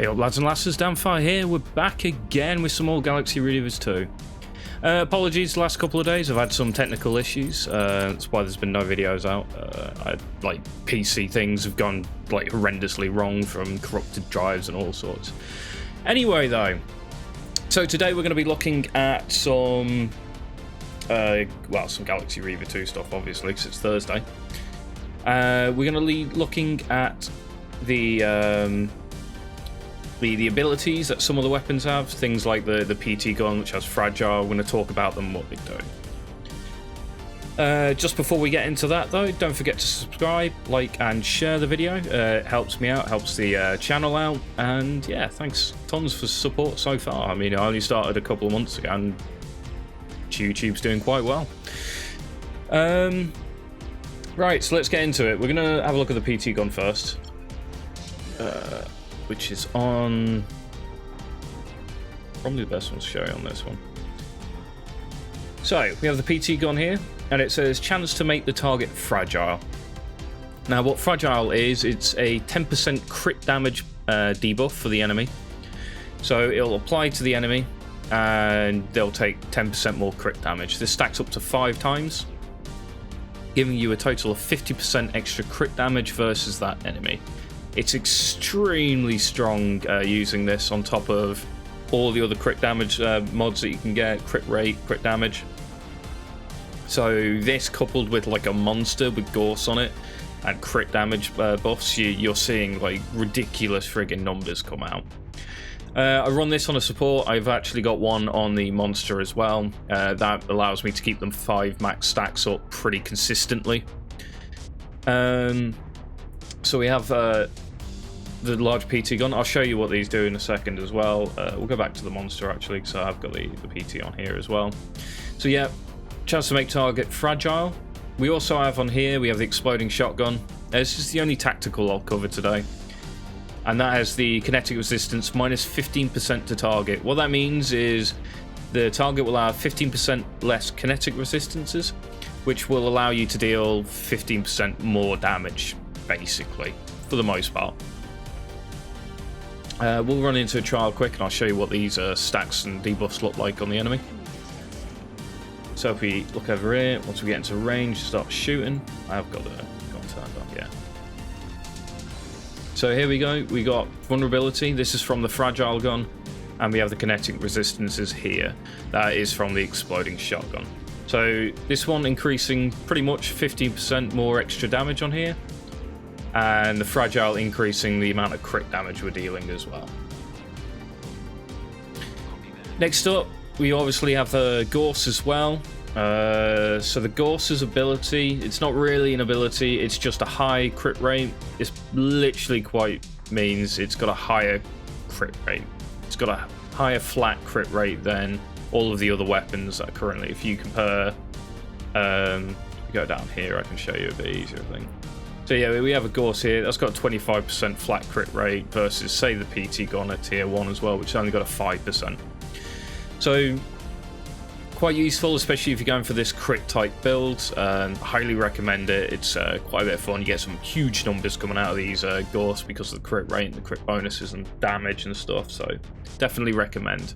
Hey up lads and lasses, Danfire here. We're back again with some more Galaxy Reavers 2. Apologies the last couple of days, I've had some technical issues, that's why there's been no videos out. Like PC things have gone like horrendously wrong from corrupted drives and all sorts. Anyway though, so today we're going to be looking at some, some Galaxy Reaver 2 stuff obviously because it's Thursday. We're going to be looking at the abilities that some of the weapons have, things like the PT gun, which has fragile. We're going to talk about them and what they do. Just before we get into that though, don't forget to subscribe, like and share the video. It helps me out, helps the channel out, and yeah, thanks tons for support so far. I mean, I only started a couple of months ago and YouTube's doing quite well. Right, so let's get into it. We're going to have a look at the PT gun first. Which is on probably the best one to show you on this one. So we have the PT gun here, and it says chance to make the target fragile. Now what fragile is, it's a 10% crit damage debuff for the enemy. So it'll apply to the enemy and they'll take 10% more crit damage. This stacks up to 5 times, giving you a total of 50% extra crit damage versus that enemy. It's extremely strong using this on top of all the other crit damage mods that you can get, crit rate, crit damage. So this coupled with like a monster with Gorse on it and crit damage buffs, you're seeing like ridiculous friggin' numbers come out. I run this on a support. I've actually got one on the monster as well. That allows me to keep them 5 max stacks up pretty consistently. So we have the large PT gun. I'll show you what these do in a second as well. We'll go back to the monster actually, because I've got the PT on here as well. So yeah, chance to make target fragile. We also have on here, we have the exploding shotgun. This is the only tactical I'll cover today. And that has the kinetic resistance minus 15% to target. What that means is the target will have 15% less kinetic resistances, which will allow you to deal 15% more damage, basically, for the most part. We'll run into a trial quick and I'll show you what these stacks and debuffs look like on the enemy. So if we look over here, once we get into range, start shooting. I've got turned on, yeah. So here we go, we got vulnerability. This is from the fragile gun, and we have the kinetic resistances here. That is from the exploding shotgun. So this one increasing pretty much 15% more extra damage on here, and the fragile increasing the amount of crit damage we're dealing as well. Next up, we obviously have the Gorse as well. So the Gorse's ability, it's not really an ability, it's just a high crit rate. It's literally quite means it's got a higher crit rate. It's got a higher flat crit rate than all of the other weapons that are currently, if you compare, go down here, I can show you a bit easier thing. So yeah, we have a Gorse here, that's got a 25% flat crit rate versus, say, the PT gun at tier 1 as well, which has only got a 5%. So, quite useful, especially if you're going for this crit type build. Highly recommend it, it's quite a bit of fun. You get some huge numbers coming out of these Gorse because of the crit rate and the crit bonuses and damage and stuff, so definitely recommend.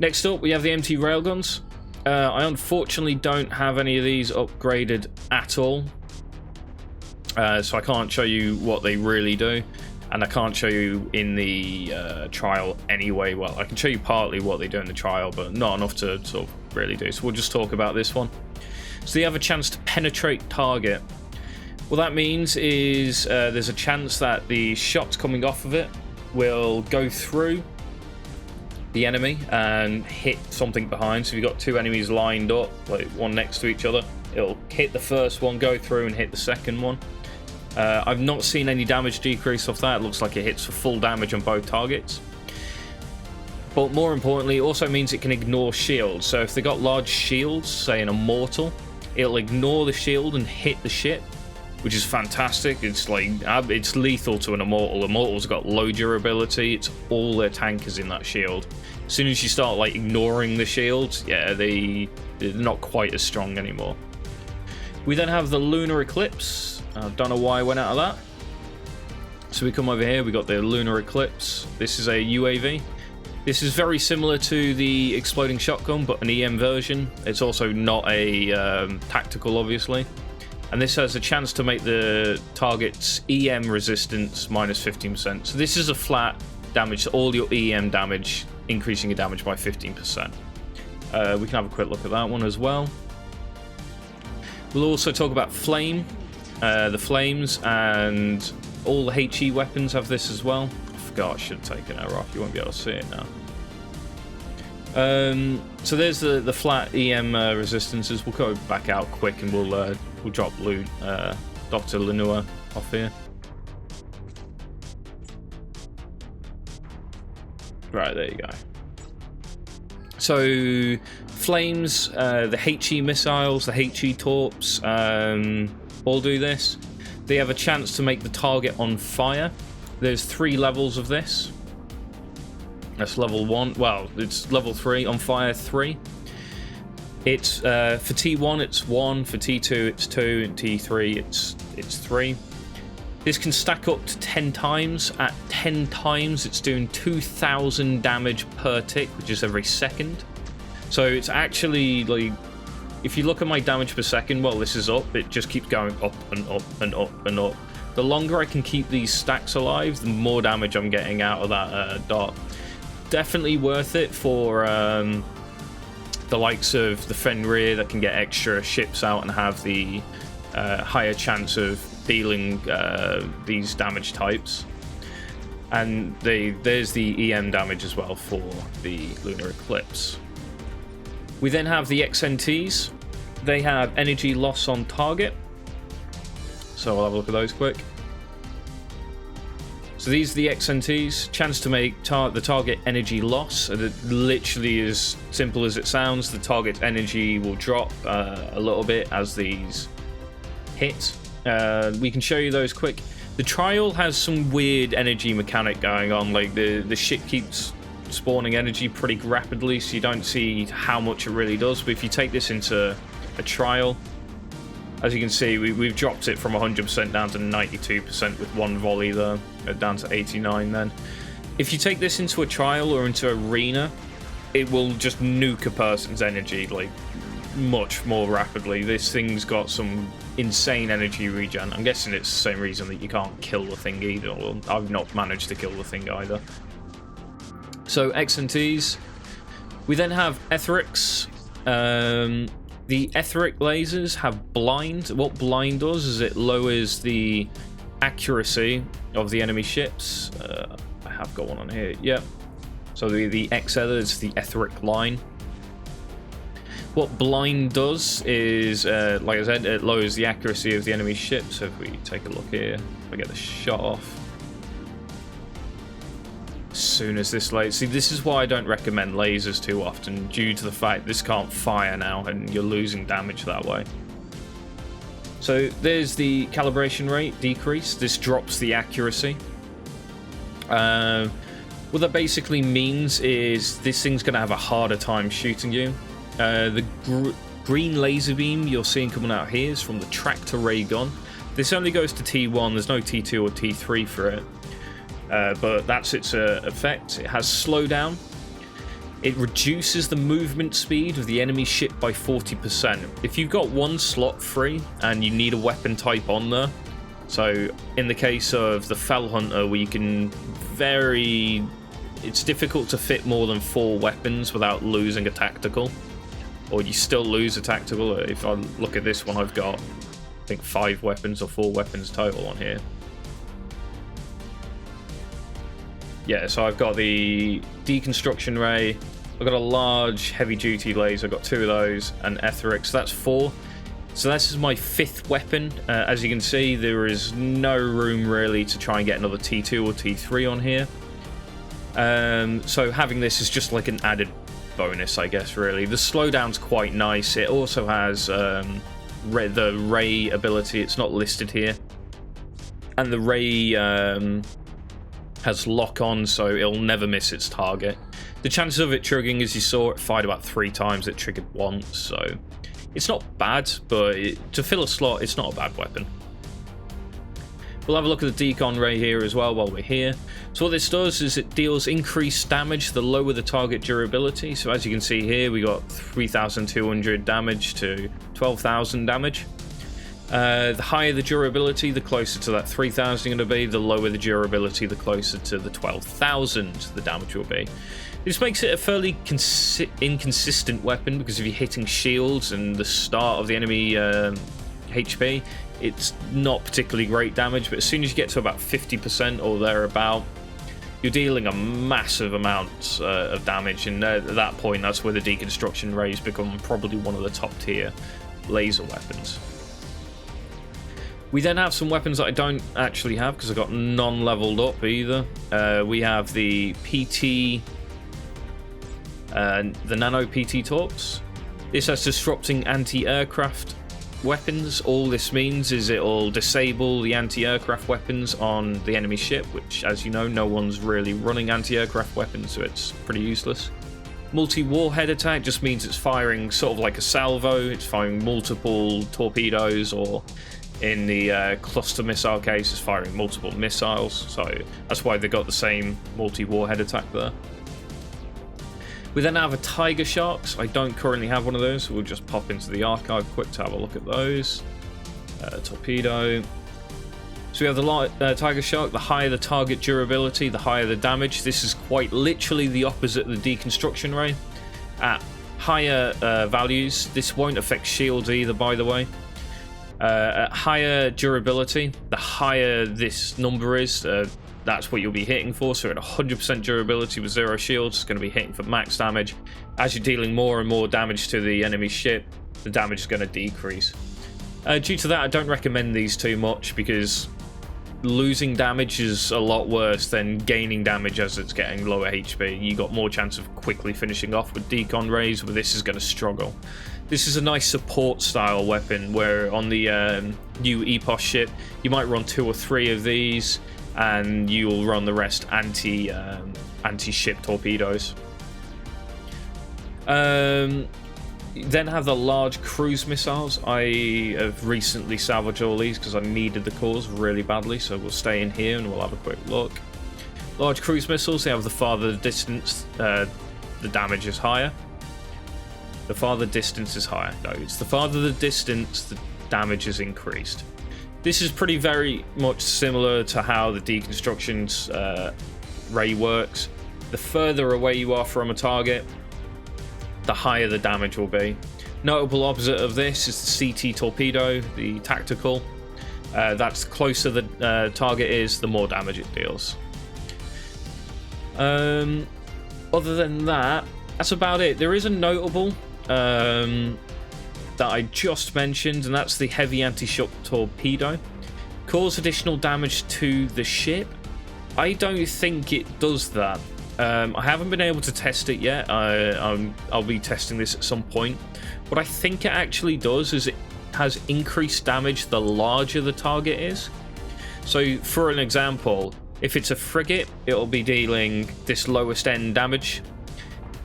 Next up, we have the MT Railguns. I unfortunately don't have any of these upgraded at all. So I can't show you what they really do, and I can't show you in the trial anyway. Well, I can show you partly what they do in the trial, but not enough to sort of really do. So we'll just talk about this one. So they have a chance to penetrate target. What that means is there's a chance that the shots coming off of it will go through the enemy and hit something behind. So if you've got 2 enemies lined up, like one next to each other, it'll hit the first one, go through and hit the second one. I've not seen any damage decrease off that. It looks like it hits for full damage on both targets. But more importantly, it also means it can ignore shields. So if they got large shields, say an Immortal, it'll ignore the shield and hit the ship, which is fantastic. It's like, it's lethal to an Immortal. Immortals got low durability. It's all their tankers in that shield. As soon as you start like ignoring the shields, yeah, they're not quite as strong anymore. We then have the Lunar Eclipse. I don't know why I went out of that. So we come over here, we got the Lunar Eclipse. This is a UAV. This is very similar to the Exploding Shotgun, but an EM version. It's also not a tactical, obviously. And this has a chance to make the target's EM resistance minus 15%. So this is a flat damage, so all your EM damage, increasing your damage by 15%. We can have a quick look at that one as well. We'll also talk about Flame, the Flames, and all the HE weapons have this as well. I forgot I should have taken her off. You won't be able to see it now. So there's the flat EM resistances. We'll go back out quick and we'll drop Dr. Lenua off here. Right, there you go. So Flames, the HE missiles, the HE torps, all do this. They have a chance to make the target on fire. There's 3 levels of this. That's level 1. Well, it's level 3. On fire 3. It's for T1 it's 1. For T2 it's 2. And T3 it's 3. This can stack up to 10 times. At 10 times, it's doing 2,000 damage per tick, which is every second. So it's actually like, if you look at my damage per second, well, this is up. It just keeps going up and up and up and up. The longer I can keep these stacks alive, the more damage I'm getting out of that dot. Definitely worth it for the likes of the Fenrir that can get extra ships out and have the higher chance of dealing these damage types. And there's the EM damage as well for the Lunar Eclipse. We then have the XNTs. They have energy loss on target. So I'll have a look at those quick. So these are the XNTs. Chance to make the target energy loss. And it literally is simple as it sounds. The target's energy will drop a little bit as these hit. We can show you those quick. The trial has some weird energy mechanic going on. Like the ship keeps spawning energy pretty rapidly, so you don't see how much it really does. But if you take this into a trial, as you can see, we've dropped it from 100% down to 92% with one volley there, down to 89 then. If you take this into a trial or into arena, it will just nuke a person's energy like much more rapidly. This thing's got some insane energy regen. I'm guessing it's the same reason that you can't kill the thing either. Well, I've not managed to kill the thing either. So XNTs. We then have Etherics. The Etheric lasers have blind. What blind does is it lowers the accuracy of the enemy ships. I have got one on here. Yep. So the XL is the Etheric line. What blind does is, like I said, it lowers the accuracy of the enemy ships. So if we take a look here, if I get the shot off. As soon as this laser... See, this is why I don't recommend lasers too often, due to the fact this can't fire now, and you're losing damage that way. So there's the calibration rate decrease. This drops the accuracy. What that basically means is this thing's going to have a harder time shooting you. The green laser beam you're seeing coming out here is from the tractor ray gun. This only goes to T1. There's no T2 or T3 for it. But that's its effect. It has slowdown. It reduces the movement speed of the enemy ship by 40%. If you've got one slot free and you need a weapon type on there, so in the case of the Fell Hunter, where you can it's difficult to fit more than 4 weapons without losing a tactical, or you still lose a tactical. If I look at this one, I've got, I think, 5 weapons or 4 weapons total on here. Yeah, so I've got the deconstruction ray, I've got a large heavy-duty laser, I've got 2 of those, and Etherics, so that's 4. So this is my 5th weapon. As you can see, there is no room really to try and get another T2 or T3 on here. So having this is just like an added bonus, I guess, really. The slowdown's quite nice. It also has the ray ability. It's not listed here. And the ray has lock on, so it'll never miss its target. The chances of it triggering, as you saw, it fired about 3 times, it triggered once, so it's not bad, but to fill a slot, it's not a bad weapon. We'll have a look at the decon ray here as well while we're here. So what this does is it deals increased damage the lower the target durability. So as you can see here, we got 3,200 damage to 12,000 damage. The higher the durability, the closer to that 3,000 going to be. The lower the durability, the closer to the 12,000 the damage will be. This makes it a fairly inconsistent weapon, because if you're hitting shields and the start of the enemy HP, it's not particularly great damage, but as soon as you get to about 50% or thereabout, you're dealing a massive amount of damage, and at that point, that's where the deconstruction rays become probably one of the top tier laser weapons. We then have some weapons that I don't actually have, because I got none leveled up either. We have the PT, the Nano PT Torps. This has disrupting anti-aircraft weapons. All this means is it'll disable the anti-aircraft weapons on the enemy ship, which, as you know, no one's really running anti-aircraft weapons, so it's pretty useless. Multi-warhead attack just means it's firing sort of like a salvo. It's firing multiple torpedoes, or in the cluster missile case, it's firing multiple missiles, so that's why they got the same multi-warhead attack there. We then have a Tiger Sharks. I don't currently have one of those, so we'll just pop into the archive quick to have a look at those. Torpedo. So we have the Tiger Shark. The higher the target durability, the higher the damage. This is quite literally the opposite of the deconstruction ray. At higher values, this won't affect shields either, by the way. At higher durability, the higher this number is, that's what you'll be hitting for. So at 100% durability with 0 shields, it's going to be hitting for max damage. As you're dealing more and more damage to the enemy ship, the damage is going to decrease. Due to that, I don't recommend these too much, because losing damage is a lot worse than gaining damage as it's getting lower HP. You got more chance of quickly finishing off with decon rays, but this is going to struggle. This is a nice support style weapon, where on the new EPOS ship, you might run 2 or 3 of these, and you'll run the rest anti-ship torpedoes. Then have the large cruise missiles. I have recently salvaged all these because I needed the cores really badly, so we'll stay in here and we'll have a quick look. Large cruise missiles, they have the farther the distance, the damage is higher. The farther distance is higher. No, it's the farther the distance, the damage is increased. This is very much similar to how the deconstruction's ray works. The further away you are from a target, the higher the damage will be. Notable opposite of this is the CT Torpedo, the tactical. That's closer the target is, the more damage it deals. Other than that, that's about it. There is a notable that I just mentioned, and that's the heavy anti-ship torpedo. Cause additional damage to the ship. I don't think it does that. I haven't been able to test it yet. I'll be testing this at some point. What I think it actually does is it has increased damage the larger the target is. So for an example, if it's a frigate, it'll be dealing this lowest end damage,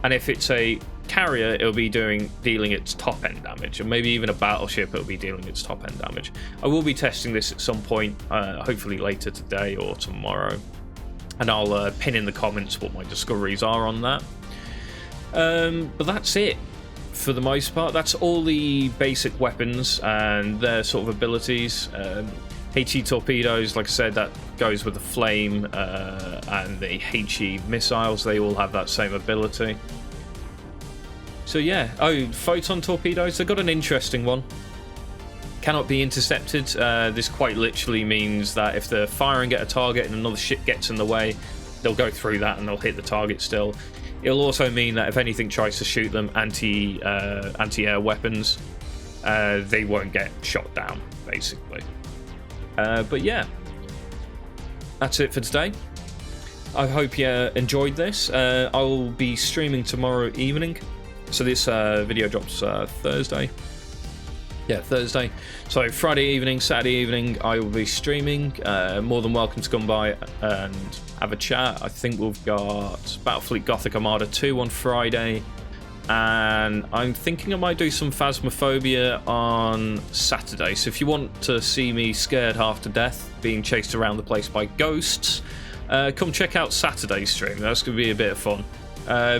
and if it's a carrier, it'll be dealing its top end damage, and maybe even a battleship, it'll be dealing its top end damage. I will be testing this at some point, hopefully later today or tomorrow, and I'll pin in the comments what my discoveries are on that. But that's it for the most part. That's all the basic weapons and their sort of abilities. HE torpedoes, like I said, that goes with the flame, and the HE missiles, they all have that same ability. So yeah, Photon Torpedoes, they've got an interesting one. Cannot be intercepted. This quite literally means that if they're firing at a target and another ship gets in the way, they'll go through that and they'll hit the target still. It'll also mean that if anything tries to shoot them, anti-air weapons, they won't get shot down, basically. But yeah, that's it for today. I hope you enjoyed this. I'll be streaming tomorrow evening. So this video drops Thursday. Yeah, Thursday. So Friday evening, Saturday evening, I will be streaming. More than welcome to come by and have a chat. I think we've got Battlefleet Gothic Armada 2 on Friday. and I'm thinking I might do some Phasmophobia on Saturday. So if you want to see me scared half to death, being chased around the place by ghosts, come check out Saturday's stream. That's going to be a bit of fun.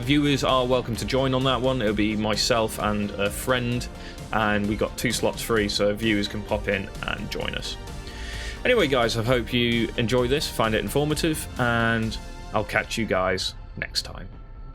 Viewers are welcome to join on that one. It'll be myself and a friend, and we got 2 slots free, so viewers can pop in and join us. Anyway, guys, I hope you enjoy this, find it informative, and I'll catch you guys next time.